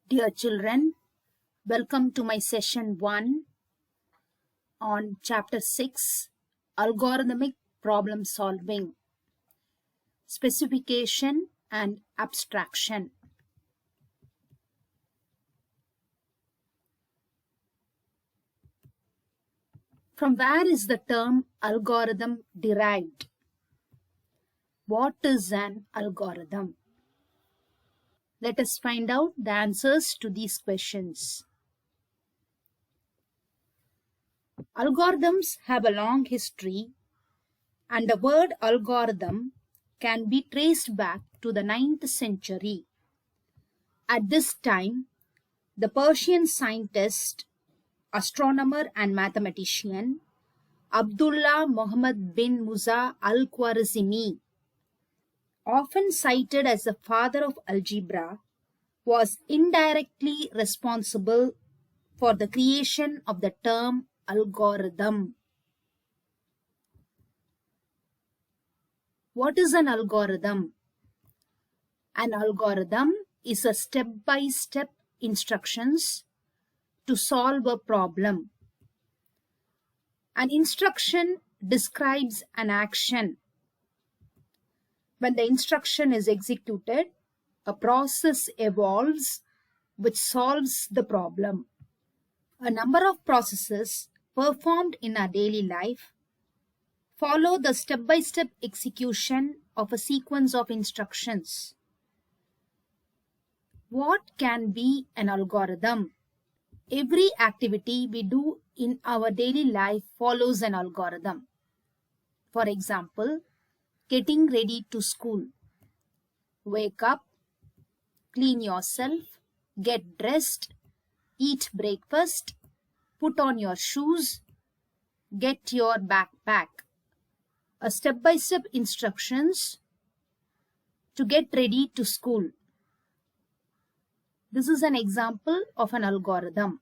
Dear children, welcome to my session 1 on chapter 6, Algorithmic Problem Solving, Specification and Abstraction. From where is the term algorithm derived? What is an algorithm? Let us find out the answers to these questions. Algorithms have a long history, and the word algorithm can be traced back to the 9th century. At this time, the Persian scientist, astronomer and mathematician Abdullah Muhammad bin Musa al-Khwarizmi, often cited as the father of algebra, was indirectly responsible for the creation of the term algorithm. What is an algorithm? An algorithm is a step-by-step instructions to solve a problem. An instruction describes an action. When the instruction is executed, a process evolves which solves the problem. A number of processes performed in our daily life follow the step-by-step execution of a sequence of instructions. What can be an algorithm? Every activity we do in our daily life follows an algorithm. For example, getting ready to school. Wake up, clean yourself, get dressed, eat breakfast, put on your shoes, get your backpack. A step-by-step instructions to get ready to school. This is an example of an algorithm.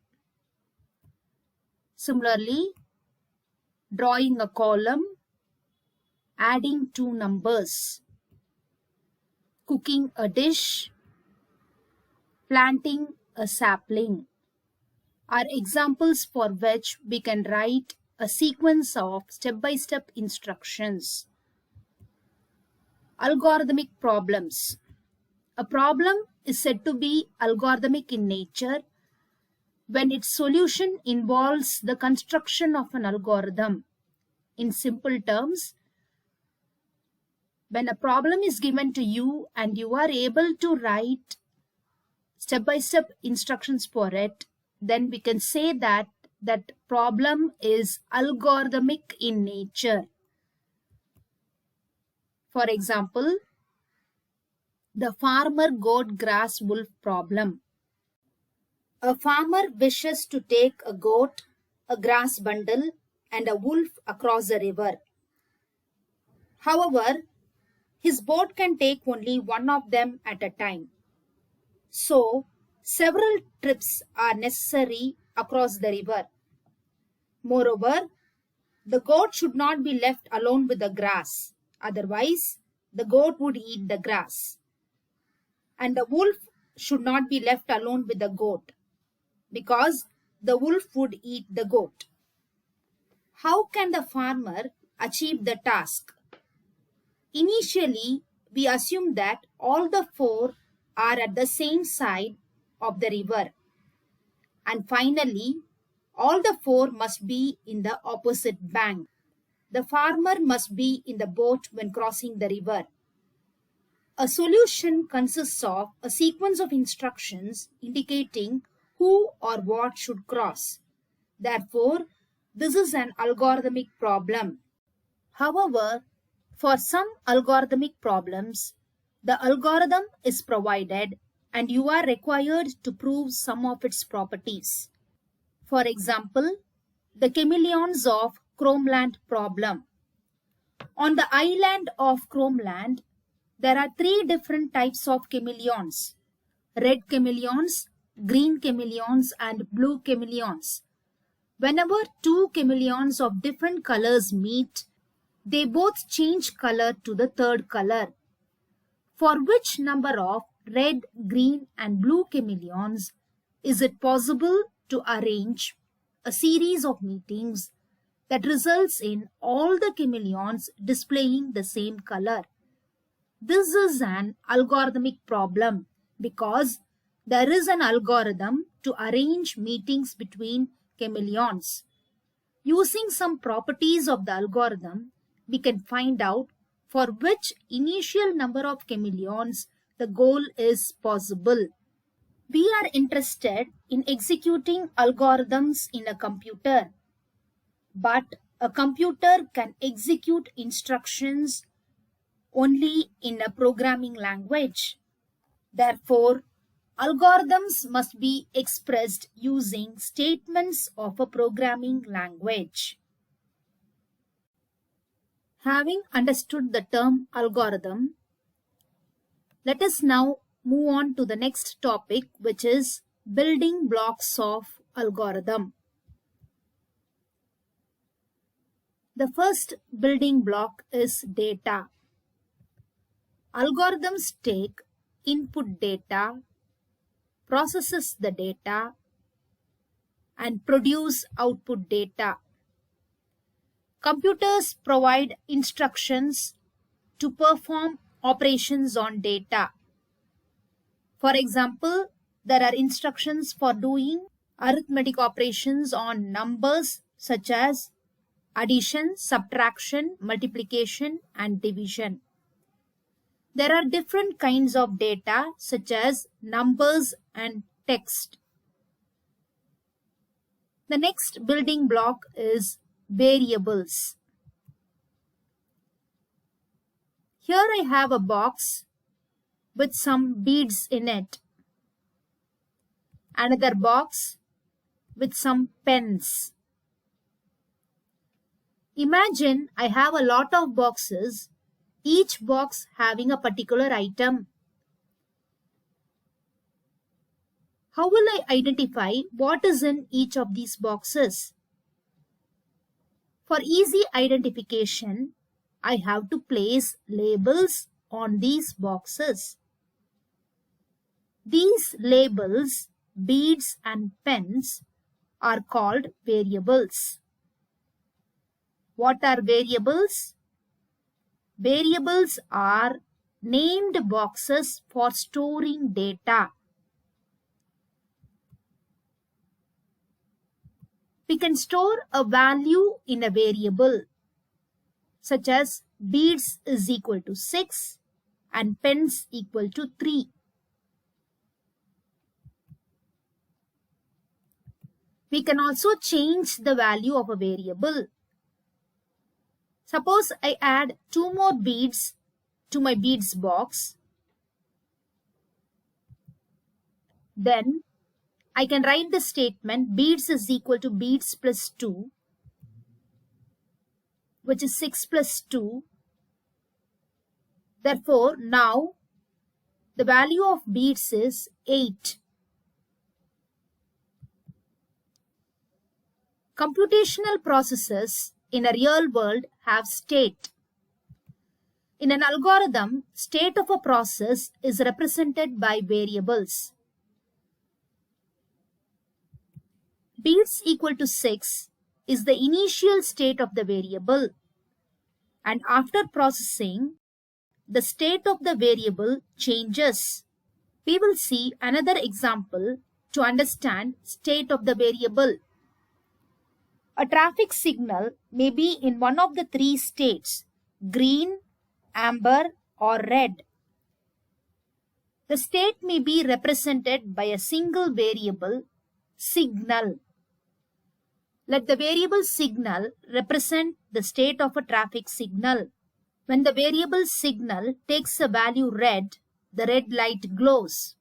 Similarly, drawing a column, adding two numbers, cooking a dish, planting a sapling are examples for which we can write a sequence of step-by-step instructions. Algorithmic problems. A problem is said to be algorithmic in nature when its solution involves the construction of an algorithm. In simple terms, when a problem is given to you and you are able to write step-by-step instructions for it, then we can say that that problem is algorithmic in nature. For example, the farmer goat grass wolf problem. A farmer wishes to take a goat, a grass bundle, and a wolf across a river. However, his boat can take only one of them at a time. So, several trips are necessary across the river. Moreover, the goat should not be left alone with the grass. Otherwise, the goat would eat the grass. And the wolf should not be left alone with the goat, because the wolf would eat the goat. How can the farmer achieve the task? Initially, we assume that all the four are at the same side of the river. And finally, all the four must be in the opposite bank. The farmer must be in the boat when crossing the river. A solution consists of a sequence of instructions indicating who or what should cross. Therefore, this is an algorithmic problem. However, for some algorithmic problems, the algorithm is provided and you are required to prove some of its properties. For example, the chameleons of Cromeland problem. On the island of Cromeland, there are 3 different types of chameleons: red chameleons, green chameleons, and blue chameleons. Whenever 2 chameleons of different colors meet, they both change color to the third color. For which number of red, green and blue chameleons, is it possible to arrange a series of meetings that results in all the chameleons displaying the same color? This is an algorithmic problem because there is an algorithm to arrange meetings between chameleons. Using some properties of the algorithm, we can find out for which initial number of chameleons the goal is possible. We are interested in executing algorithms in a computer, but a computer can execute instructions only in a programming language. Therefore, algorithms must be expressed using statements of a programming language. Having understood the term algorithm, let us now move on to the next topic, which is building blocks of algorithm. The first building block is data. Algorithms take input data, processes the data, and produce output data. Computers provide instructions to perform operations on data. For example, there are instructions for doing arithmetic operations on numbers such as addition, subtraction, multiplication, and division. There are different kinds of data such as numbers and text. The next building block is variables. Here I have a box with some beads in it. Another box with some pens. Imagine I have a lot of boxes, each box having a particular item. How will I identify what is in each of these boxes? For easy identification, I have to place labels on these boxes. These labels, beads and pens are called variables. What are variables? Variables are named boxes for storing data. We can store a value in a variable, such as beads is equal to 6 and pens equal to 3. We can also change the value of a variable. Suppose I add 2 more beads to my beads box. Then I can write the statement beads is equal to beads plus 2, which is 6 plus 2. Therefore, now the value of beads is 8. Computational processes in a real world have state. In an algorithm, state of a process is represented by variables. Beads equal to 6 is the initial state of the variable, and after processing, the state of the variable changes. We will see another example to understand state of the variable. A traffic signal may be in one of the 3 states, green, amber, or red. The state may be represented by a single variable, signal. Let the variable signal represent the state of a traffic signal. When the variable signal takes a value red, the red light glows.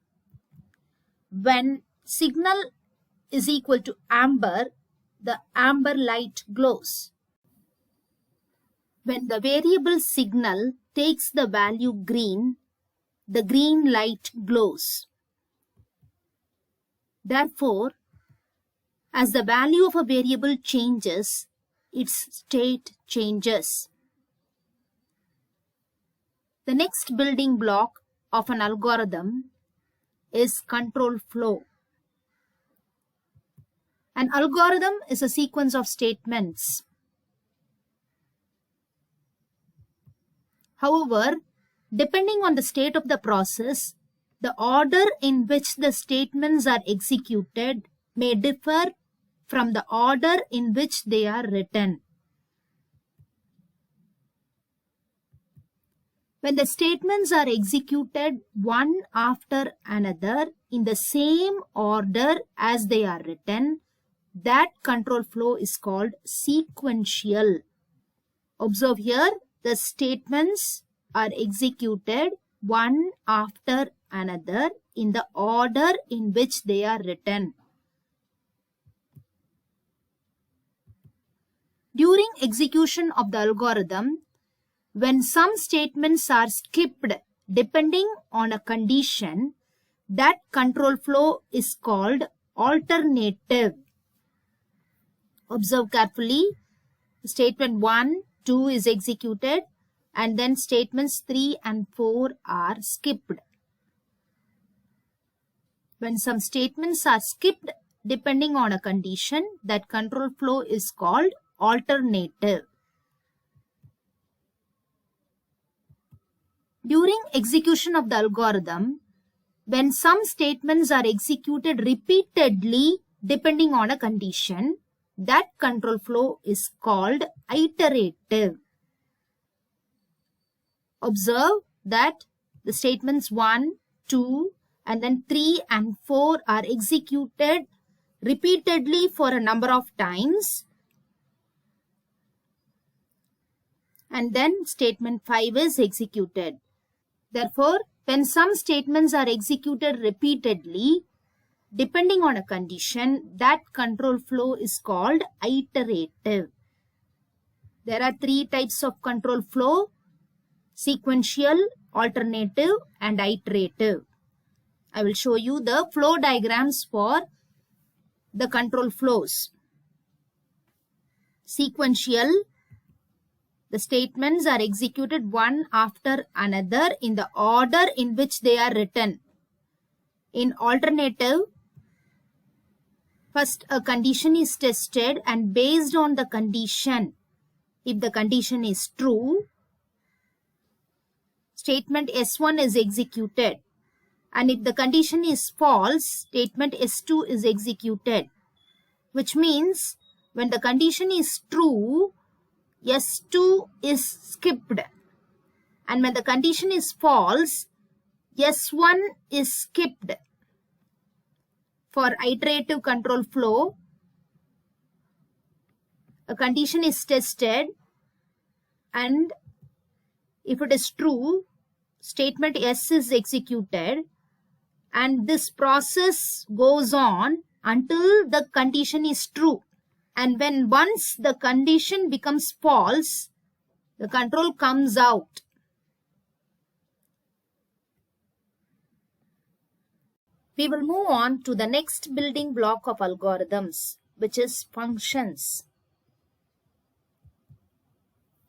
When signal is equal to amber, the amber light glows. When the variable signal takes the value green, the green light glows. Therefore, as the value of a variable changes, its state changes. The next building block of an algorithm is control flow. An algorithm is a sequence of statements. However, depending on the state of the process, the order in which the statements are executed may differ from the order in which they are written. When the statements are executed one after another in the same order as they are written, that control flow is called sequential. Observe here, the statements are executed one after another in the order in which they are written. During execution of the algorithm, when some statements are skipped depending on a condition, that control flow is called alternative. Observe carefully. Statement 1, 2 is executed and then statements 3 and 4 are skipped. When some statements are skipped depending on a condition, that control flow is called alternative. During execution of the algorithm, when some statements are executed repeatedly depending on a condition, that control flow is called iterative. Observe that the statements 1, 2 and then 3 and 4 are executed repeatedly for a number of times. And then statement 5 is executed. Therefore, when some statements are executed repeatedly, depending on a condition, that control flow is called iterative. There are 3 types of control flow: sequential, alternative, and iterative. I will show you the flow diagrams for the control flows. Sequential, the statements are executed one after another in the order in which they are written. In alternative, first a condition is tested and based on the condition, if the condition is true, statement S1 is executed, and if the condition is false, statement S2 is executed, which means when the condition is true, S2 is skipped, and when the condition is false, S1 is skipped. For iterative control flow, a condition is tested and if it is true, statement S is executed, and this process goes on until the condition is true. And when once the condition becomes false, the control comes out. We will move on to the next building block of algorithms, which is functions.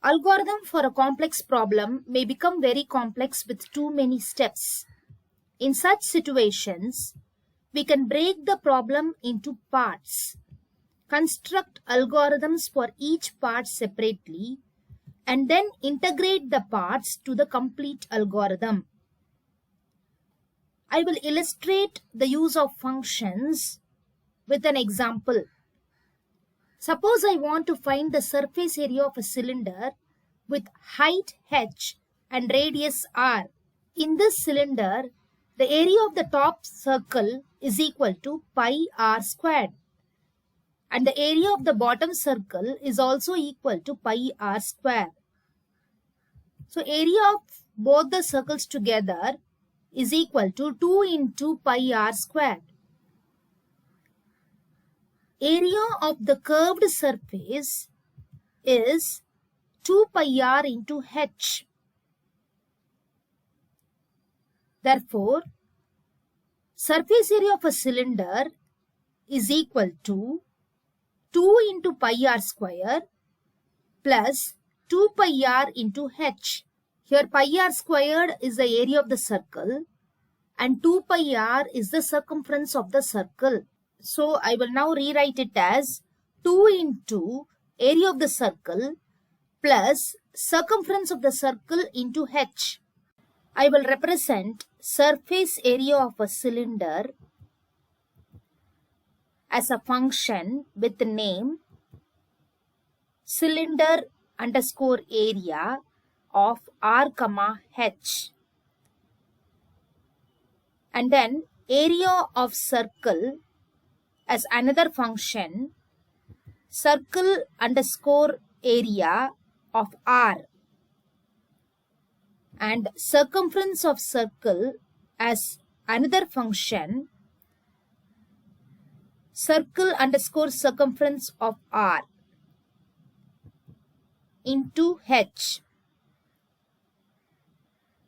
Algorithm for a complex problem may become very complex with too many steps. In such situations, we can break the problem into parts, construct algorithms for each part separately, and then integrate the parts to the complete algorithm. I will illustrate the use of functions with an example. Suppose I want to find the surface area of a cylinder with height h and radius r. In this cylinder, the area of the top circle is equal to pi r squared, and the area of the bottom circle is also equal to pi r square. So area of both the circles together is equal to 2 into pi r squared. Area of the curved surface is 2 pi r into h. Therefore, surface area of a cylinder is equal to 2 into pi r square plus 2 pi r into h. Here pi r squared is the area of the circle and 2 pi r is the circumference of the circle. So I will now rewrite it as 2 into area of the circle plus circumference of the circle into h. I will represent surface area of a cylinder as a function with the name cylinder underscore area of r comma h. And then area of circle as another function circle underscore area of r, and circumference of circle as another function circle underscore circumference of r into h.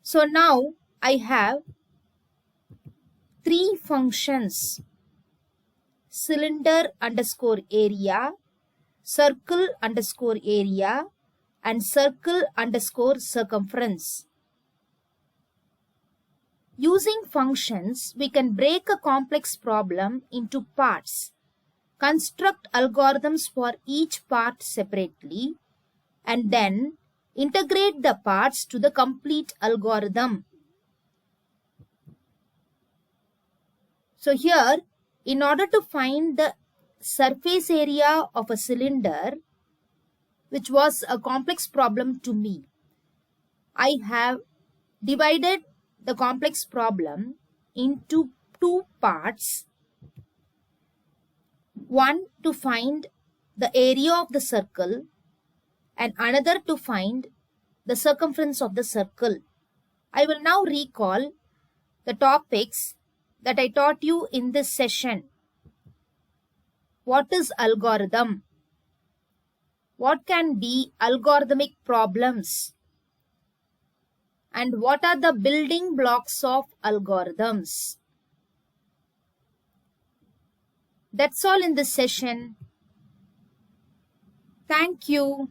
So now I have three functions: cylinder underscore area, circle underscore area, and circle underscore circumference. Using functions, we can break a complex problem into parts, construct algorithms for each part separately, and then integrate the parts to the complete algorithm. So here, in order to find the surface area of a cylinder, which was a complex problem to me, I have divided the complex problem into two parts. One to find the area of the circle and another to find the circumference of the circle. I will now recall the topics that I taught you in this session. What is algorithm? What can be algorithmic problems? And what are the building blocks of algorithms? That's all in this session. Thank you.